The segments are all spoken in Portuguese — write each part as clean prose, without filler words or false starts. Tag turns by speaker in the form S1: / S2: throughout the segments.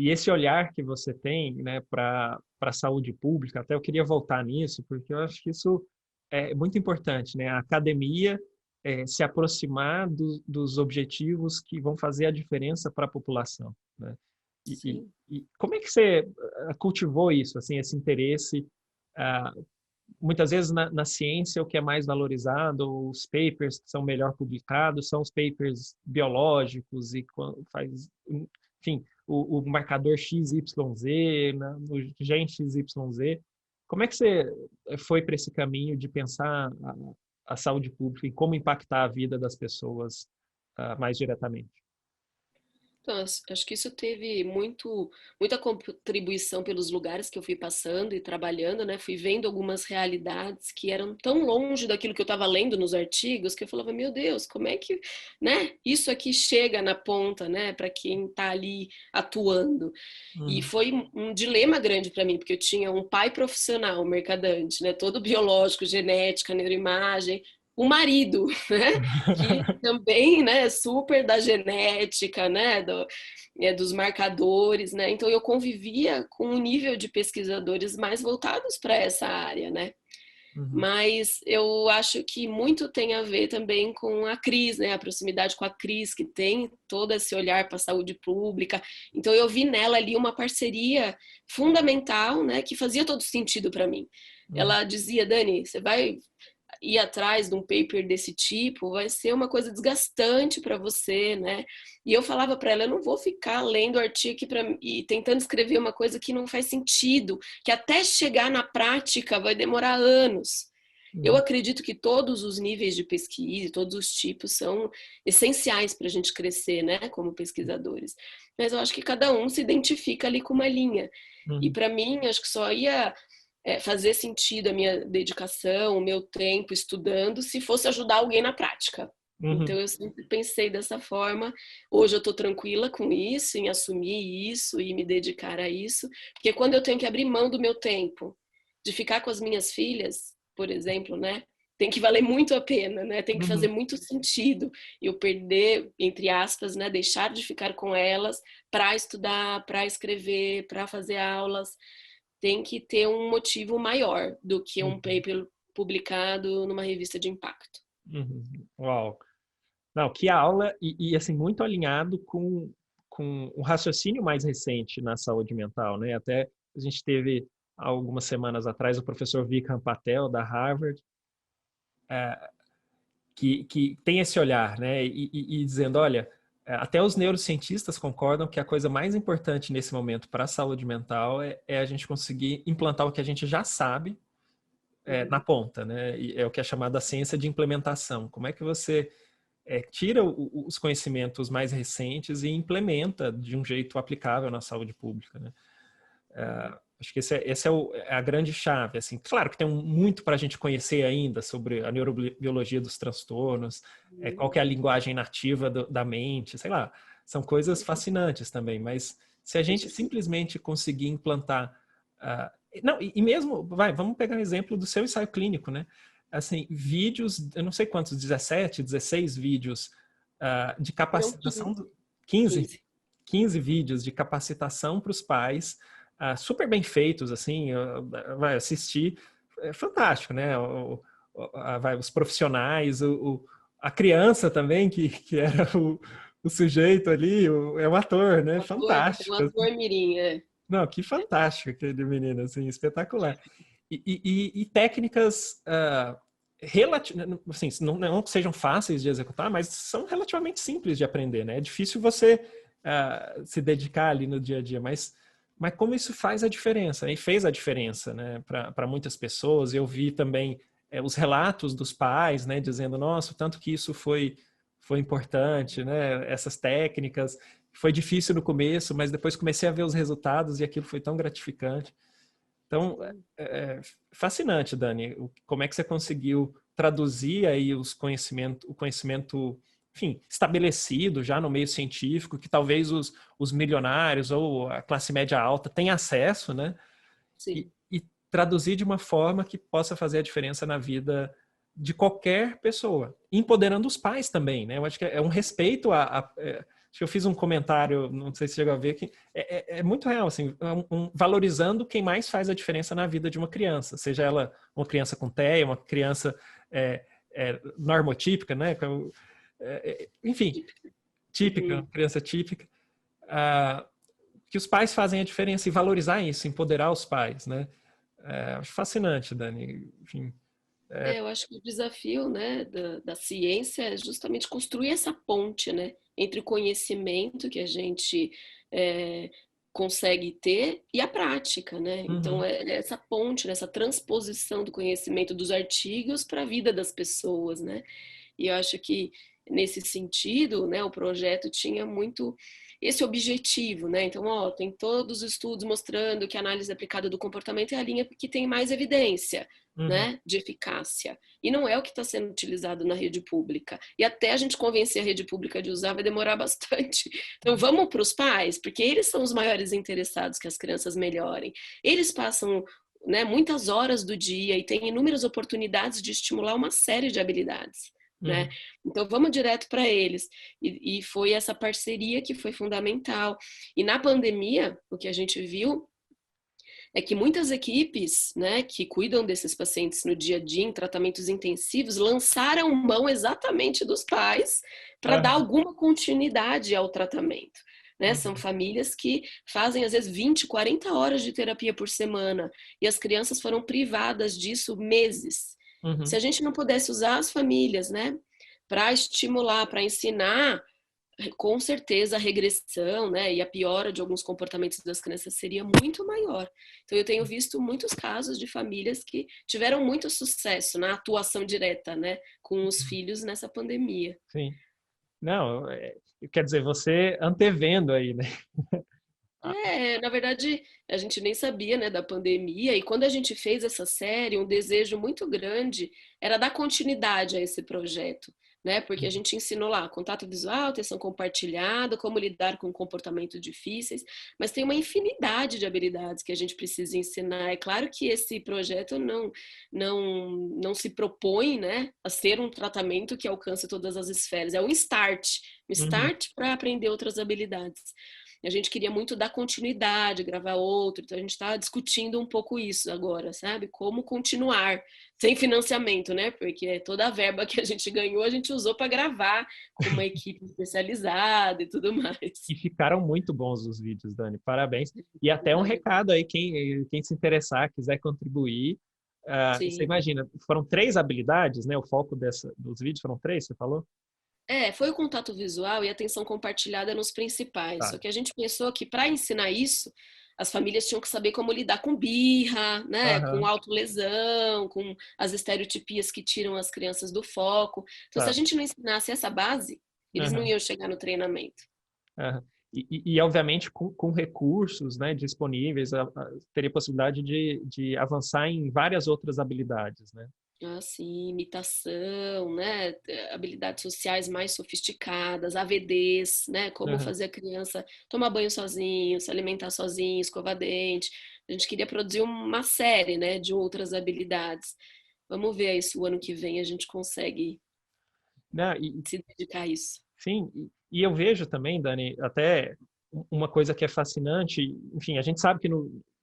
S1: E esse olhar que você tem, né, para a saúde pública, até eu queria voltar nisso, porque eu acho que isso é muito importante, né? A academia se aproximar dos objetivos que vão fazer a diferença para a população, né?
S2: Sim.
S1: E como é que você cultivou isso, assim, esse interesse? ah, Muitas vezes na ciência o que é mais valorizado, os papers que são melhor publicados, são os papers biológicos e faz, enfim, o marcador XYZ, no gene XYZ. Como é que você foi para esse caminho de pensar a saúde pública e como impactar a vida das pessoas mais diretamente?
S2: Então, acho que isso teve muita contribuição pelos lugares que eu fui passando e trabalhando, né? Fui vendo algumas realidades que eram tão longe daquilo que eu estava lendo nos artigos que eu falava, meu Deus, como é que, né? Isso aqui chega na ponta, né? Para quem está ali atuando. E
S1: Uhum.
S2: foi um dilema grande para mim, porque eu tinha um pai profissional, mercadante, né? Todo biológico, genética, neuroimagem, o marido, né? Que também, né, super da genética, né, dos marcadores, né? Então eu convivia com um nível de pesquisadores mais voltados para essa área, né?
S1: Uhum.
S2: Mas eu acho que muito tem a ver também com a Cris, né? A proximidade com a Cris, que tem todo esse olhar para a saúde pública. Então eu vi nela ali uma parceria fundamental, né? Que fazia todo sentido para mim.
S1: Uhum.
S2: Ela dizia, Dani, você vai ir atrás de um paper desse tipo vai ser uma coisa desgastante para você, né? E eu falava para ela, eu não vou ficar lendo artigo e tentando escrever uma coisa que não faz sentido, que até chegar na prática vai demorar anos. Eu
S1: Uhum.
S2: acredito que todos os níveis de pesquisa, todos os tipos são essenciais para a gente crescer, né, como pesquisadores. Mas eu acho que cada um se identifica ali com uma linha. E
S1: Uhum.
S2: para mim, acho que só ia fazer sentido a minha dedicação, o meu tempo estudando, se fosse ajudar alguém na prática. Então
S1: Uhum.
S2: eu sempre pensei dessa forma. Hoje eu estou tranquila com isso, em assumir isso e me dedicar a isso, porque quando eu tenho que abrir mão do meu tempo, de ficar com as minhas filhas, por exemplo, né? Tem que valer muito a pena, né? Tem que fazer
S1: Uhum.
S2: muito sentido eu perder, entre aspas, né? Deixar de ficar com elas para estudar, para escrever, para fazer aulas tem que ter um motivo maior do que um
S1: Uhum.
S2: paper publicado numa revista de impacto.
S1: Uhum. Uau! Não, que aula assim, muito alinhado com o raciocínio mais recente na saúde mental, né? Até a gente teve, algumas semanas atrás, o professor Vikram Patel, da Harvard, que tem esse olhar, né? E dizendo, olha, até os neurocientistas concordam que a coisa mais importante nesse momento para a saúde mental é a gente conseguir implantar o que a gente já sabe na
S2: Uhum.
S1: ponta, né? E é o que é chamado a ciência de implementação. Como é que você tira os conhecimentos mais recentes e implementa de um jeito aplicável na saúde pública, né?
S2: Uhum.
S1: Acho que esse é a grande chave. Assim, claro que tem muito para a gente conhecer ainda sobre a neurobiologia dos transtornos, qual
S2: Uhum.
S1: que é a linguagem nativa da mente, sei lá. São coisas fascinantes também, mas se a
S2: Com
S1: gente
S2: certeza.
S1: simplesmente conseguir implantar... não, e mesmo, vamos pegar um exemplo do seu ensaio clínico, né? Assim, vídeos, eu não sei quantos, 17, 16 vídeos de
S2: Foram
S1: capacitação,
S2: 15.
S1: 15,
S2: 15.
S1: 15 vídeos de capacitação para os pais, super bem feitos, assim, vai assistir, é fantástico, né? Os profissionais, a criança também, que era o sujeito ali, é um ator, né?
S2: Um
S1: Fantástico.
S2: ator mirim, é.
S1: Não, que fantástico aquele menino, assim, espetacular. E técnicas assim, não que sejam fáceis de executar, mas são relativamente simples de aprender, né? É difícil você se dedicar ali no dia a dia, mas como isso faz a diferença, e fez a diferença, né, para muitas pessoas. Eu vi também os relatos dos pais, né, dizendo, nossa, tanto que isso foi importante, né, essas técnicas. Foi difícil no começo, mas depois comecei a ver os resultados e aquilo foi tão gratificante. Então,
S2: Sim.
S1: fascinante, Dani, como é que você conseguiu traduzir aí o conhecimento, enfim, estabelecido já no meio científico, que talvez os milionários ou a classe média alta tenham acesso, né?
S2: Sim.
S1: E traduzir de uma forma que possa fazer a diferença na vida de qualquer pessoa, empoderando os pais também, né? Eu acho que é um respeito acho que eu fiz um comentário, não sei se chegou a ver, que é muito real, assim, valorizando quem mais faz a diferença na vida de uma criança, seja ela uma criança com TEA, uma criança normotípica, né? Enfim, típica, criança típica. Que os pais fazem a diferença e valorizar isso, empoderar os pais, né? Acho fascinante, Dani. Enfim.
S2: Eu acho que o desafio, né, da ciência é justamente construir essa ponte, né, entre o conhecimento que a gente consegue ter e a prática, né? Então, essa ponte, essa transposição do conhecimento dos artigos para a vida das pessoas, né? E eu acho que, nesse sentido, né, o projeto tinha muito esse objetivo, né? Então, tem todos os estudos mostrando que a análise aplicada do comportamento é a linha que tem mais evidência, né, de eficácia. E não é o que está sendo utilizado na rede pública. E até a gente convencer a rede pública de usar vai demorar bastante. Então, vamos para os pais, porque eles são os maiores interessados que as crianças melhorem. Eles passam, né, muitas horas do dia e têm inúmeras oportunidades de estimular uma série de habilidades. Né? Então vamos direto para eles, e foi essa parceria que foi fundamental. E na pandemia, o que a gente viu é que muitas equipes, né, que cuidam desses pacientes no dia a dia em tratamentos intensivos lançaram mão exatamente dos pais para dar alguma continuidade ao tratamento. Né? São famílias que fazem às vezes 20, 40 horas de terapia por semana e as crianças foram privadas disso meses. Se a gente não pudesse usar as famílias, né, para estimular, para ensinar, com certeza a regressão, né, e a piora de alguns comportamentos das crianças seria muito maior. Então eu tenho visto muitos casos de famílias que tiveram muito sucesso na atuação direta, né, com os filhos nessa pandemia.
S1: Sim. Não, quer dizer, você antevendo aí, né?
S2: Na verdade, a gente nem sabia, né, da pandemia, e quando a gente fez essa série, um desejo muito grande era dar continuidade a esse projeto, né, porque a gente ensinou lá contato visual, atenção compartilhada, como lidar com comportamentos difíceis, mas tem uma infinidade de habilidades que a gente precisa ensinar. É claro que esse projeto não se propõe, né, a ser um tratamento que alcance todas as esferas, é um start para aprender outras habilidades. A gente queria muito dar continuidade, gravar outro, então a gente está discutindo um pouco isso agora, sabe? Como continuar sem financiamento, né? Porque toda a verba que a gente ganhou, a gente usou para gravar com uma equipe especializada e tudo mais.
S1: E ficaram muito bons os vídeos, Dani. Parabéns. E até um recado aí, quem se interessar, quiser contribuir. Você imagina, foram 3 habilidades, né? O foco dos vídeos foram 3, você falou?
S2: Foi o contato visual e a atenção compartilhada nos principais. Só que a gente pensou que para ensinar isso, as famílias tinham que saber como lidar com birra, né, com autolesão, com as estereotipias que tiram as crianças do foco. Então, se a gente não ensinasse essa base, eles não iam chegar no treinamento.
S1: E obviamente, com recursos, né, disponíveis, teria possibilidade de avançar em várias outras habilidades, né?
S2: Sim, imitação, né? Habilidades sociais mais sofisticadas, AVDs, né? Como fazer a criança tomar banho sozinho, se alimentar sozinho, escovar dente. A gente queria produzir uma série, né, de outras habilidades. Vamos ver aí se o ano que vem a gente consegue se dedicar a isso.
S1: Sim, e eu vejo também, Dani, até uma coisa que é fascinante, enfim, a gente sabe que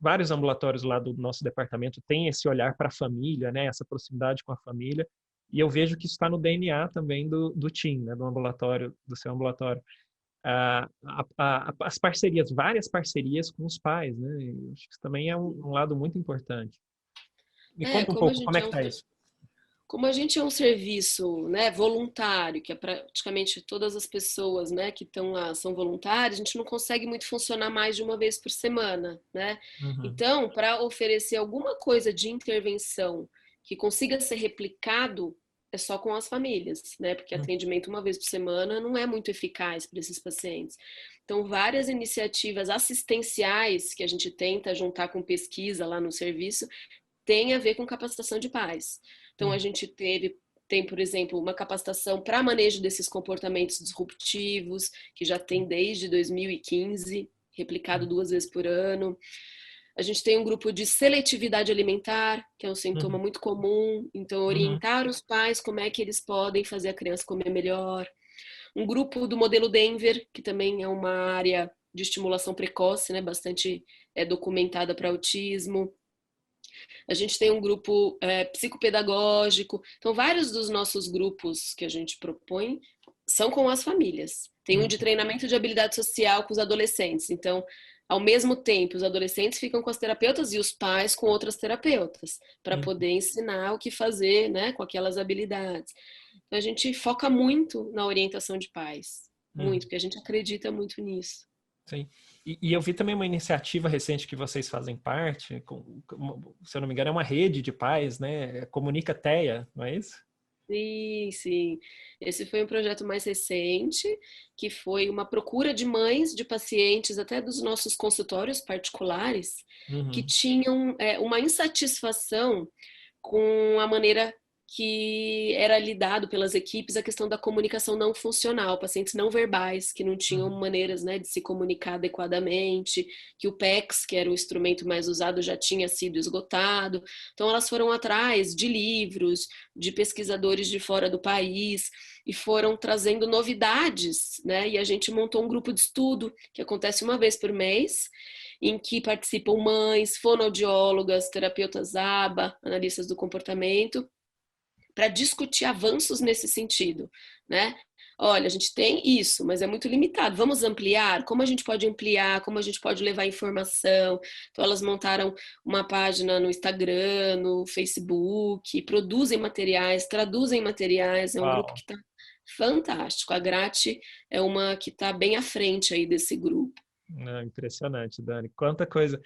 S1: vários ambulatórios lá do nosso departamento têm esse olhar para a família, né, essa proximidade com a família, e eu vejo que isso está no DNA também do TIM, né, do ambulatório, do seu ambulatório. As parcerias, várias parcerias com os pais, né, acho que isso também é um lado muito importante. Me conta um pouco, como é que está isso?
S2: Como a gente é um serviço, né, voluntário, que é praticamente todas as pessoas, né, que estão lá são voluntárias, a gente não consegue muito funcionar mais de uma vez por semana, né? Então, para oferecer alguma coisa de intervenção que consiga ser replicado, é só com as famílias, né? Porque atendimento uma vez por semana não é muito eficaz para esses pacientes. Então, várias iniciativas assistenciais que a gente tenta juntar com pesquisa lá no serviço tem a ver com capacitação de pais. Então, a gente tem, por exemplo, uma capacitação para manejo desses comportamentos disruptivos, que já tem desde 2015, replicado 2 vezes por ano. A gente tem um grupo de seletividade alimentar, que é um sintoma muito comum. Então, orientar os pais como é que eles podem fazer a criança comer melhor. um grupo do modelo Denver, que também é uma área de estimulação precoce, né, bastante documentada para autismo. A gente tem um grupo psicopedagógico. Então, vários dos nossos grupos que a gente propõe são com as famílias. Tem um de treinamento de habilidade social com os adolescentes. Então, ao mesmo tempo, os adolescentes ficam com as terapeutas e os pais com outras terapeutas, para poder ensinar o que fazer, né, com aquelas habilidades. Então, a gente foca muito na orientação de pais. Muito, porque a gente acredita muito nisso.
S1: Sim. E eu vi também uma iniciativa recente que vocês fazem parte, se eu não me engano, é uma rede de pais, né? Comunica TEA, não é isso?
S2: Sim, sim. Esse foi um projeto mais recente, que foi uma procura de mães de pacientes, até dos nossos consultórios particulares, que tinham uma insatisfação com a maneira que era lidado pelas equipes a questão da comunicação não funcional, pacientes não verbais, que não tinham maneiras, né, de se comunicar adequadamente, que o PECS, que era o instrumento mais usado, já tinha sido esgotado. Então, elas foram atrás de livros, de pesquisadores de fora do país, e foram trazendo novidades, né? E a gente montou um grupo de estudo, que acontece uma vez por mês, em que participam mães, fonoaudiólogas, terapeutas ABA, analistas do comportamento, para discutir avanços nesse sentido, né? Olha, a gente tem isso, mas é muito limitado. Vamos ampliar? Como a gente pode ampliar? Como a gente pode levar informação? Então, elas montaram uma página no Instagram, no Facebook, produzem materiais, traduzem materiais. É um grupo que está fantástico. A Grati é uma que está bem à frente aí desse grupo.
S1: Impressionante, Dani. Quanta coisa.